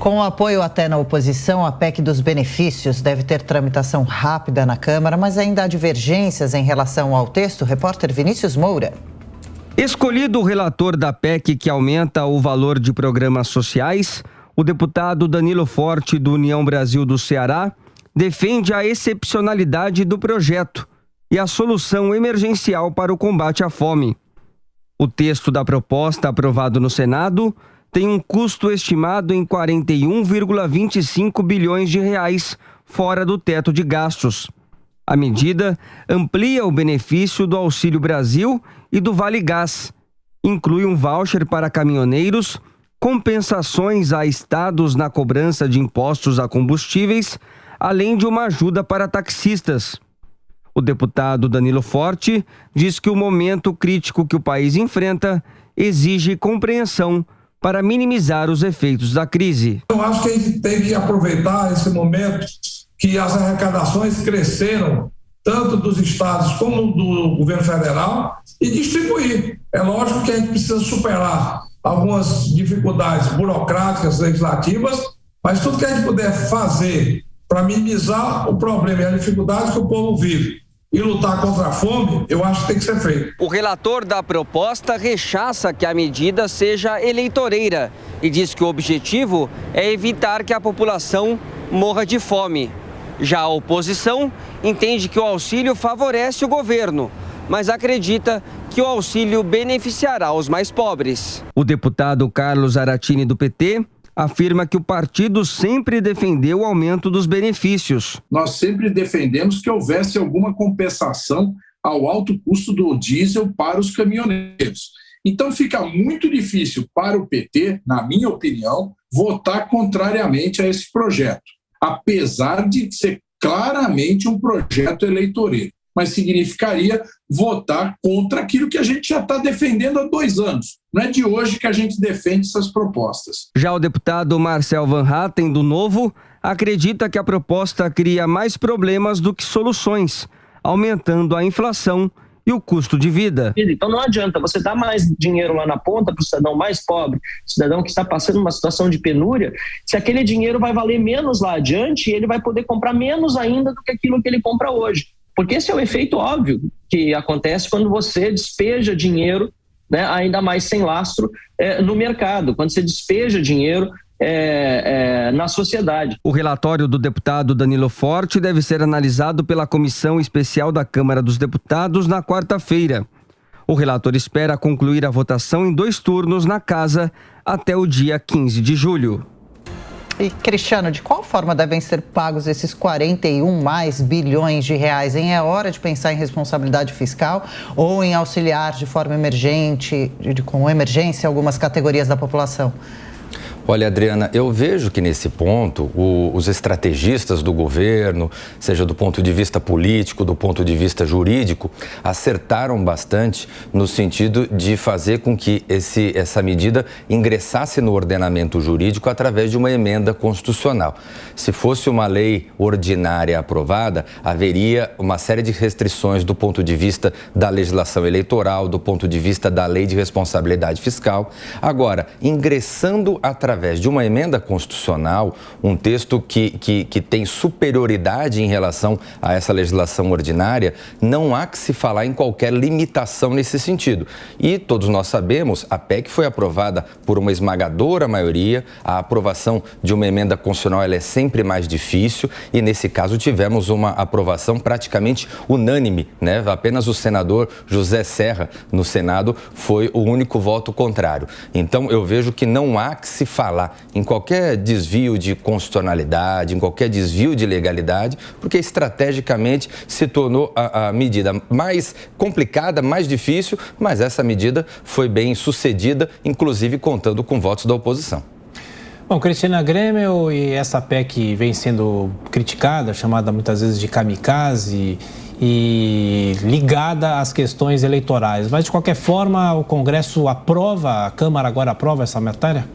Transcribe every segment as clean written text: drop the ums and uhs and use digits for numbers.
Com o apoio até na oposição, a PEC dos benefícios deve ter tramitação rápida na Câmara, mas ainda há divergências em relação ao texto. Repórter Vinícius Moura. Escolhido o relator da PEC que aumenta o valor de programas sociais, o deputado Danilo Forte, do União Brasil do Ceará, defende a excepcionalidade do projeto e a solução emergencial para o combate à fome. O texto da proposta aprovado no Senado tem um custo estimado em 41,25 bilhões de reais, fora do teto de gastos. A medida amplia o benefício do Auxílio Brasil e do Vale Gás. Inclui um voucher para caminhoneiros, compensações a estados na cobrança de impostos a combustíveis, além de uma ajuda para taxistas. O deputado Danilo Forte diz que o momento crítico que o país enfrenta exige compreensão para minimizar os efeitos da crise. Eu acho que a gente tem que aproveitar esse momento que as arrecadações cresceram, tanto dos estados como do governo federal, e distribuir. É lógico que a gente precisa superar algumas dificuldades burocráticas, legislativas, mas tudo que a gente puder fazer para minimizar o problema e a dificuldade que o povo vive e lutar contra a fome, eu acho que tem que ser feito. O relator da proposta rechaça que a medida seja eleitoreira e diz que o objetivo é evitar que a população morra de fome. Já a oposição entende que o auxílio favorece o governo, mas acredita que o auxílio beneficiará os mais pobres. O deputado Carlos Aratini, do PT, afirma que o partido sempre defendeu o aumento dos benefícios. Nós sempre defendemos que houvesse alguma compensação ao alto custo do diesel para os caminhoneiros. Então fica muito difícil para o PT, na minha opinião, votar contrariamente a esse projeto, apesar de ser claramente um projeto eleitoreiro. Mas significaria votar contra aquilo que a gente já está defendendo há 2 anos. Não é de hoje que a gente defende essas propostas. Já o deputado Marcel Van Hatten, do Novo, acredita que a proposta cria mais problemas do que soluções, aumentando a inflação e o custo de vida. Então não adianta você dar mais dinheiro lá na ponta para o cidadão mais pobre, cidadão que está passando uma situação de penúria, se aquele dinheiro vai valer menos lá adiante, ele vai poder comprar menos ainda do que aquilo que ele compra hoje. Porque esse é o efeito óbvio que acontece quando você despeja dinheiro, né, ainda mais sem lastro, no mercado, quando você despeja dinheiro na sociedade. O relatório do deputado Danilo Forte deve ser analisado pela Comissão Especial da Câmara dos Deputados na quarta-feira. O relator espera concluir a votação em 2 turnos na casa até o dia 15 de julho. E, Cristiano, de qual forma devem ser pagos esses 41 mais bilhões de reais? É hora de pensar em responsabilidade fiscal ou em auxiliar de forma emergente, com emergência, algumas categorias da população? Olha, Adriana, eu vejo que nesse ponto os estrategistas do governo, seja do ponto de vista político, do ponto de vista jurídico, acertaram bastante no sentido de fazer com que essa medida ingressasse no ordenamento jurídico através de uma emenda constitucional. Se fosse uma lei ordinária aprovada, haveria uma série de restrições do ponto de vista da legislação eleitoral, do ponto de vista da lei de responsabilidade fiscal. Agora, ingressando através de uma emenda constitucional, um texto que tem superioridade em relação a essa legislação ordinária, não há que se falar em qualquer limitação nesse sentido. E todos nós sabemos, a PEC foi aprovada por uma esmagadora maioria, a aprovação de uma emenda constitucional ela é sempre mais difícil e nesse caso tivemos uma aprovação praticamente unânime, né? Apenas o senador José Serra no Senado foi o único voto contrário. Então eu vejo que não há que se falar em qualquer desvio de constitucionalidade, em qualquer desvio de legalidade, porque estrategicamente se tornou a medida mais complicada, mais difícil, mas essa medida foi bem sucedida, inclusive contando com votos da oposição. Bom, Cristina, Grêmio e essa PEC vem sendo criticada, chamada muitas vezes de kamikaze e ligada às questões eleitorais. Mas, de qualquer forma, o Congresso aprova, a Câmara agora aprova essa matéria?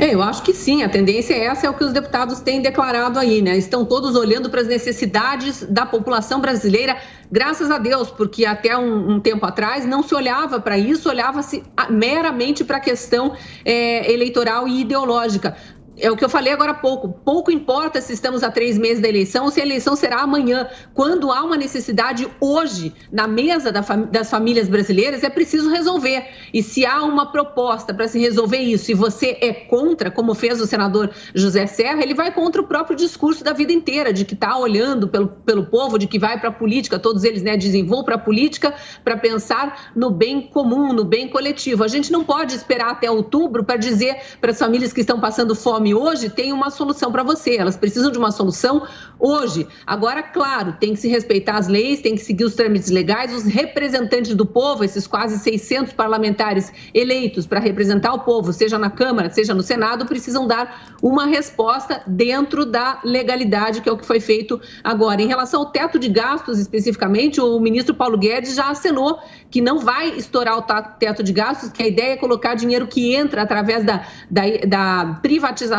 Eu acho que sim, a tendência é essa, é o que os deputados têm declarado aí, né? Estão todos olhando para as necessidades da população brasileira, graças a Deus, porque até um tempo atrás não se olhava para isso, olhava-se meramente para a questão eleitoral e ideológica. É o que eu falei agora há pouco. Pouco importa se estamos a 3 meses da eleição ou se a eleição será amanhã. Quando há uma necessidade hoje na mesa das famílias brasileiras, é preciso resolver. E se há uma proposta para se resolver isso e você é contra, como fez o senador José Serra, ele vai contra o próprio discurso da vida inteira, de que está olhando pelo povo, de que vai para a política, todos eles, né, dizem, vou para a política para pensar no bem comum, no bem coletivo. A gente não pode esperar até outubro para dizer para as famílias que estão passando fome hoje, tem uma solução para você, elas precisam de uma solução hoje. Agora, claro, tem que se respeitar as leis, tem que seguir os trâmites legais, os representantes do povo, esses quase 600 parlamentares eleitos para representar o povo, seja na Câmara, seja no Senado, precisam dar uma resposta dentro da legalidade, que é o que foi feito agora. Em relação ao teto de gastos, especificamente, o ministro Paulo Guedes já acenou que não vai estourar o teto de gastos, que a ideia é colocar dinheiro que entra através da privatização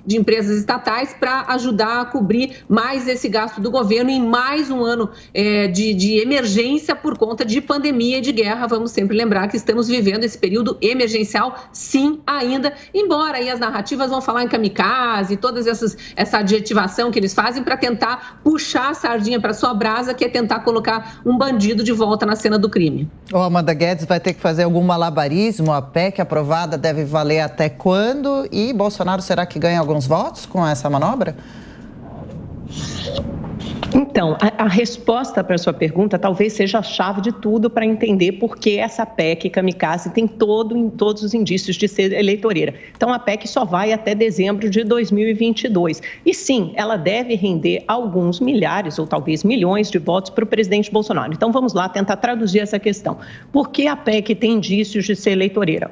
de empresas estatais para ajudar a cobrir mais esse gasto do governo em mais um ano de emergência por conta de pandemia e de guerra. Vamos sempre lembrar que estamos vivendo esse período emergencial, sim, ainda, embora aí as narrativas vão falar em kamikaze, todas essa adjetivação que eles fazem para tentar puxar a sardinha para sua brasa, que é tentar colocar um bandido de volta na cena do crime. O Amanda Guedes vai ter que fazer algum malabarismo, a PEC aprovada deve valer até quando? E Bolsonaro será que ganha alguns votos com essa manobra? Então, a resposta para a sua pergunta talvez seja a chave de tudo para entender por que essa PEC kamikaze tem todos os indícios de ser eleitoreira. Então, a PEC só vai até dezembro de 2022. E sim, ela deve render alguns milhares ou talvez milhões de votos para o presidente Bolsonaro. Então, vamos lá tentar traduzir essa questão. Por que a PEC tem indícios de ser eleitoreira?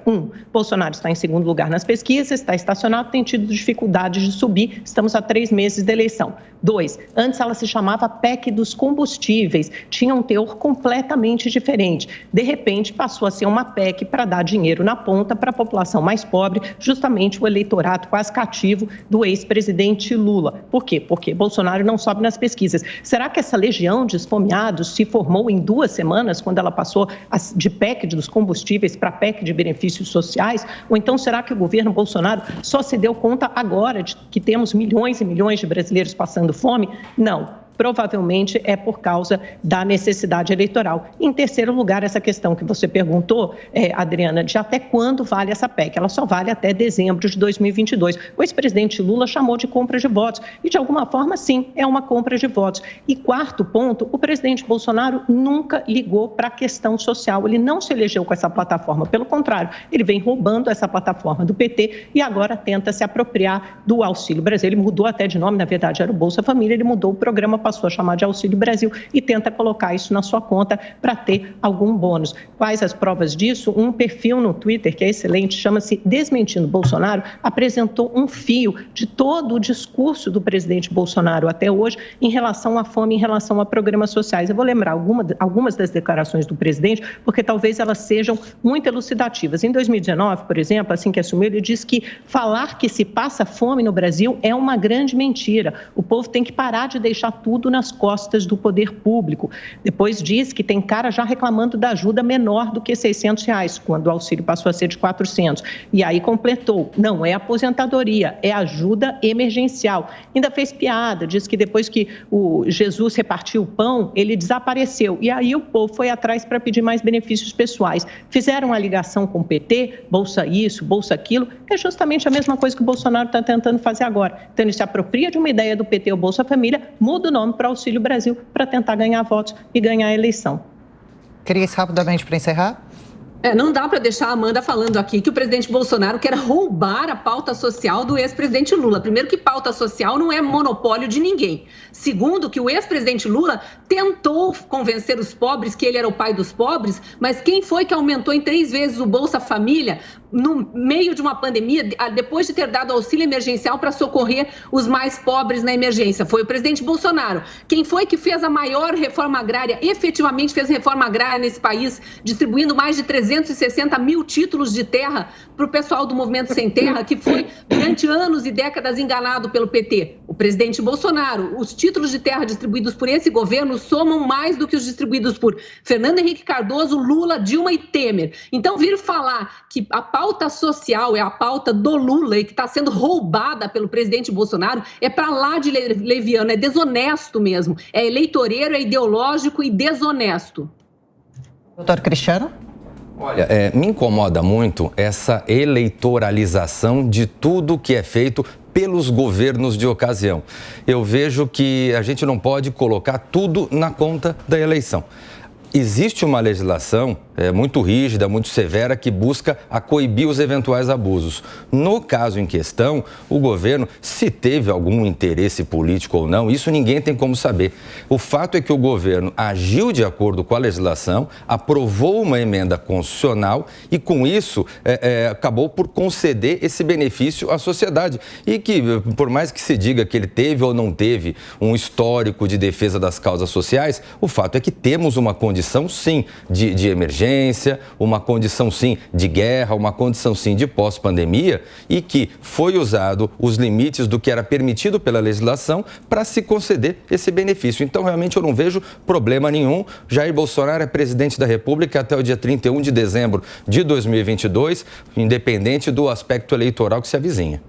Bolsonaro está em segundo lugar nas pesquisas, está estacionado, tem tido dificuldades de subir, estamos a 3 meses da eleição. 2, antes ela se chamava PEC dos combustíveis, tinha um teor completamente diferente. De repente, passou a ser uma PEC para dar dinheiro na ponta para a população mais pobre, justamente o eleitorado quase cativo do ex-presidente Lula. Por quê? Porque Bolsonaro não sobe nas pesquisas. Será que essa legião de esfomeados se formou em 2 semanas, quando ela passou de PEC dos combustíveis para PEC de benefícios sociais? Ou então será que o governo Bolsonaro só se deu conta agora de que temos milhões e milhões de brasileiros passando fome? Não. Provavelmente é por causa da necessidade eleitoral. Em terceiro lugar, essa questão que você perguntou, Adriana, de até quando vale essa PEC? Ela só vale até dezembro de 2022. O ex-presidente Lula chamou de compra de votos e, de alguma forma, sim, é uma compra de votos. E quarto ponto, o presidente Bolsonaro nunca ligou para a questão social. Ele não se elegeu com essa plataforma. Pelo contrário, ele vem roubando essa plataforma do PT e agora tenta se apropriar do Auxílio Brasil. Ele mudou até de nome, na verdade era o Bolsa Família, ele mudou o programa, passou a chamar de Auxílio Brasil e tenta colocar isso na sua conta para ter algum bônus. Quais as provas disso? Um perfil no Twitter que é excelente, chama-se Desmentindo Bolsonaro, apresentou um fio de todo o discurso do presidente Bolsonaro até hoje em relação à fome, em relação a programas sociais. Eu vou lembrar algumas das declarações do presidente, porque talvez elas sejam muito elucidativas. Em 2019, por exemplo, assim que assumiu, ele disse que falar que se passa fome no Brasil é uma grande mentira. O povo tem que parar de deixar tudo nas costas do poder público. Depois diz que tem cara já reclamando da ajuda menor do que R$600, quando o auxílio passou a ser de 400. E aí completou, não é aposentadoria, é ajuda emergencial. Ainda fez piada, diz que depois que o Jesus repartiu o pão, ele desapareceu. E aí o povo foi atrás para pedir mais benefícios pessoais. Fizeram a ligação com o PT, bolsa isso, bolsa aquilo, é justamente a mesma coisa que o Bolsonaro está tentando fazer agora. Então ele se apropria de uma ideia do PT, o Bolsa Família, muda o nome para Auxílio Brasil para tentar ganhar votos e ganhar a eleição. Cris, rapidamente para encerrar. Não dá para deixar a Amanda falando aqui que o presidente Bolsonaro quer roubar a pauta social do ex-presidente Lula. Primeiro, que pauta social não é monopólio de ninguém. Segundo, que o ex-presidente Lula tentou convencer os pobres que ele era o pai dos pobres, mas quem foi que aumentou em 3 vezes o Bolsa Família? no meio de uma pandemia, depois de ter dado auxílio emergencial para socorrer os mais pobres na emergência? Foi o presidente Bolsonaro. Quem foi que fez a maior reforma agrária, efetivamente fez reforma agrária nesse país, distribuindo mais de 360 mil títulos de terra para o pessoal do Movimento Sem Terra, que foi durante anos e décadas enganado pelo PT? O presidente Bolsonaro. Os títulos de terra distribuídos por esse governo somam mais do que os distribuídos por Fernando Henrique Cardoso, Lula, Dilma e Temer. Então, vir falar que a pauta social é a pauta do Lula e que está sendo roubada pelo presidente Bolsonaro é para lá de leviano, é desonesto mesmo. É eleitoreiro, é ideológico e desonesto. Doutor Cristiano? Olha, me incomoda muito essa eleitoralização de tudo que é feito pelos governos de ocasião. Eu vejo que a gente não pode colocar tudo na conta da eleição. Existe uma legislação muito rígida, muito severa, que busca coibir os eventuais abusos. No caso em questão, o governo, se teve algum interesse político ou não, isso ninguém tem como saber. O fato é que o governo agiu de acordo com a legislação, aprovou uma emenda constitucional e, com isso, acabou por conceder esse benefício à sociedade. E que, por mais que se diga que ele teve ou não teve um histórico de defesa das causas sociais, o fato é que temos uma condição, sim, de emergência, uma condição sim de guerra, uma condição sim de pós-pandemia e que foi usado os limites do que era permitido pela legislação para se conceder esse benefício. Então, realmente, eu não vejo problema nenhum. Jair Bolsonaro é presidente da República até o dia 31 de dezembro de 2022, independente do aspecto eleitoral que se avizinha.